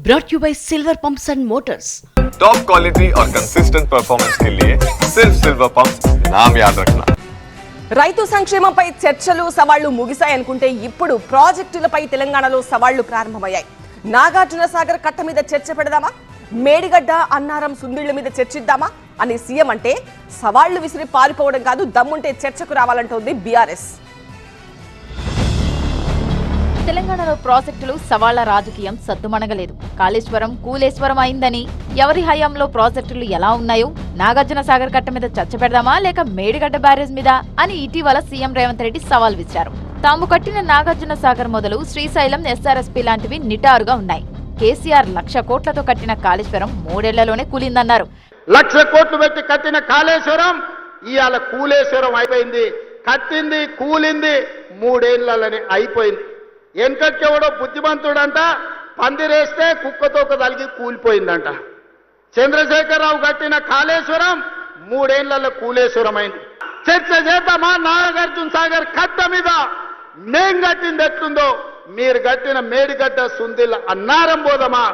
brought you by Silver Pumps and Motors. Top quality और consistent performance के लिए सिर्फ सिल्वर पंप्स नाम याद रखना. రైతు సంక్షేమంపై చర్చలు సవాళ్లు ముగిశాయనుకుంటే ఇప్పుడు ప్రాజెక్టులపై తెలంగాణలో సవాళ్లు ప్రారంభమయ్యాయి. నాగార్జున సాగర్ కట్ట మీద చర్చ పెడదామా, మేడిగడ్డ అన్నారం సుందిళ్ల మీద చర్చిద్దామా అని సీఎం అంటే సవాళ్లు విసిరి పారిపోవడం కాదు, దమ్ముంటే చర్చకు రావాలంటోంది బీఆర్ఎస్. తెలంగాణలో ప్రాజెక్టులు సవాళ్ల రాజకీయం సద్దుమణగలేదు. కాళేశ్వరం కూలేశ్వరం అయిందని, ఎవరి హయాంలో ప్రాజెక్టులు ఎలా ఉన్నాయో, నాగార్జున సాగర్ కట్ట మీద చర్చ పెడదామా లేక మేడిగడ్డ బ్యారేజ్ మీద అని ఇటీవల సీఎం రేవంత్ రెడ్డి సవాల్ విసిరారు. తాము కట్టిన నాగార్జున సాగర్ మొదలు శ్రీశైలం, ఎస్ఆర్ఎస్పీ లాంటివి నిటారుగా ఉన్నాయి. కేసీఆర్ 1,00,000 కోట్లతో కట్టిన కాళేశ్వరం 3 ఏళ్లలోనే కూలిందన్నారు. 1,00,000 కోట్లు పెట్టి కట్టిన కాళేశ్వరం ఇవాళ కూలేశ్వరం అయిపోయింది. కట్టింది కూలింది 3 ఏళ్లలోనే అయిపోయింది. వెనకకెవడో బుద్ధిమంతుడంట పందిరేస్తే కుక్కతోక తలిగి కూలిపోయిందంట. చంద్రశేఖరరావు కట్టిన కాళేశ్వరం 3 ఏళ్లలో కూలేశ్వరం అయింది. చర్చ చేద్దామా నాగార్జున సాగర్ కట్ట మీద? మేం కట్టింది ఎట్లుందో మీరు కట్టిన మేడిగడ్డ సుందిల్ల అన్నారం పోదమా?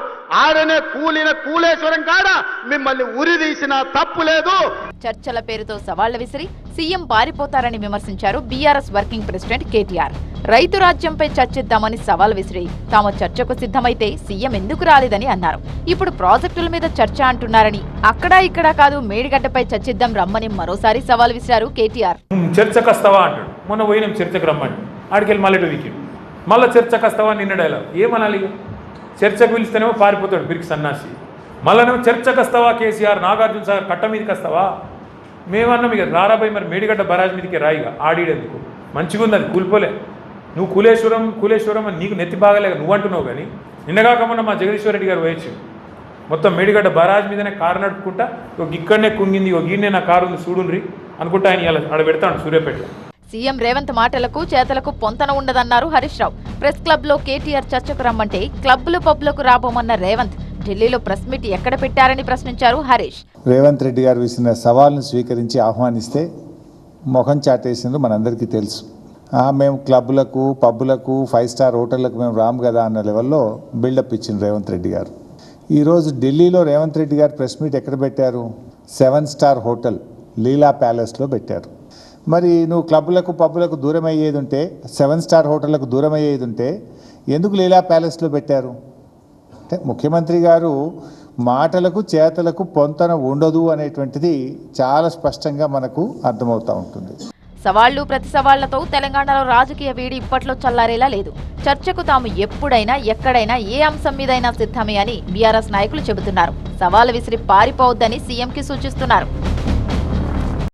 ఆడనే కూలిన కూలేశ్వరం కాడ మిమ్మల్ని ఉరి తీసినా తప్పు లేదు. చర్చల పేరుతో సవాళ్ల విసిరి సీఎం పారిపోతారని విమర్శించారు బీఆర్ఎస్ వర్కింగ్ ప్రెసిడెంట్ కేటీఆర్. రైతు రాజ్యంపై చర్చిద్దామని సవాల్ విసిరి తాము చర్చకు సిద్ధమైతే సీఎం ఎందుకు రాలేదని అన్నారు. ఇప్పుడు ప్రాజెక్టుల మీద చర్చ అంటున్నారని, అక్కడా ఇక్కడా కాదు మేడిగడ్డపై చర్చిద్దాం రమ్మని మరోసారి సవాల్ విసిరారు కేటీఆర్. చర్చకు వస్తావా అంటాడు. మొన్న పోయినాం చర్చకు రమ్మండి, ఆడికెళ్ళి మళ్ళీ దిక్కి మళ్ళీ చర్చకు వస్తావా నిన్న డైలాగ్ ఏమనాలి? చర్చకు పిలిస్తేనేమో పారిపోతాడు పిరికి సన్నాసి. మళ్ళనేమో చర్చకు వస్తావా కేసీఆర్, నాగార్జున సాగర్ కట్ట మీదకి వస్తావా? మేమన్నాం ఇక రారాబాయి మరి మేడిగడ్డ బరాజ్ మీదకి రాయిగా ఆడిడేందుకు మంచిగా ఉంది, అది కూలిపోలే. నువ్వు కూలేశ్వరం అని నీకు నెత్తి బాగలేక నువ్వు అంటున్నావు. కానీ నిన్నగాకమన్నా మా జగదీశ్వర రెడ్డి గారు వేయచ్చు మొత్తం మేడిగడ్డ బరాజ్ మీదనే కారు నడుపుకుంటా ఒక ఇక్కడనే కుంగింది, ఒక ఈయనే నా కారు ఉంది చూడుండ్రి అనుకుంటా ఆయన ఇలా ఆడ పెడతాడు సూర్యాపేట. సీఎం రేవంత్ మాటలకు చేతలకు పొంతన ఉండదన్నారు హరీష్ రావు. ప్రెస్ క్లబ్ లో కేటీఆర్ చర్చకు రమ్మంటే క్లబ్లు పబ్లకు రాబోమన్న రేవంత్ ఢిల్లీలో ప్రెస్ మీట్ ఎక్కడ పెట్టారని ప్రశ్నించారు హరీష్. రేవంత్ రెడ్డి గారు విసిన సవాల్ను స్వీకరించి ఆహ్వానిస్తే ముఖం చాటేసింది మనందరికీ తెలుసు. మేము క్లబ్లకు పబ్బులకు 5 స్టార్ హోటళ్లకు మేము రాము కదా అన్న లెవెల్లో బిల్డప్ ఇచ్చింది రేవంత్ రెడ్డి గారు. ఈరోజు ఢిల్లీలో రేవంత్ రెడ్డి గారు ప్రెస్ మీట్ ఎక్కడ పెట్టారు? 7 స్టార్ హోటల్ లీలా ప్యాలెస్లో పెట్టారు. మరి నువ్వు క్లబ్లకు పబ్బులకు దూరం అయ్యేది ఉంటే, 7 స్టార్ హోటళ్లకు దూరం అయ్యేది ఉంటే ఎందుకు లీలా ప్యాలెస్లో పెట్టారు? అంటే ముఖ్యమంత్రి గారు మాటలకు చేతలకు పొంతన ఉండదు అనేటువంటిది చాలా స్పష్టంగా మనకు అర్థమవుతూ ఉంటుంది. సవాళ్లు ప్రతి సవాళ్లతో తెలంగాణలో రాజకీయ వేడి ఇప్పట్లో చల్లారేలా లేదు. చర్చకు తాము ఎప్పుడైనా ఎక్కడైనా ఏ అంశం మీదైనా సిద్ధమే అని బీఆర్ఎస్ నాయకులు చెబుతున్నారు. సవాల్ విసిరి పారిపోవద్దని సీఎంకి సూచిస్తున్నారు.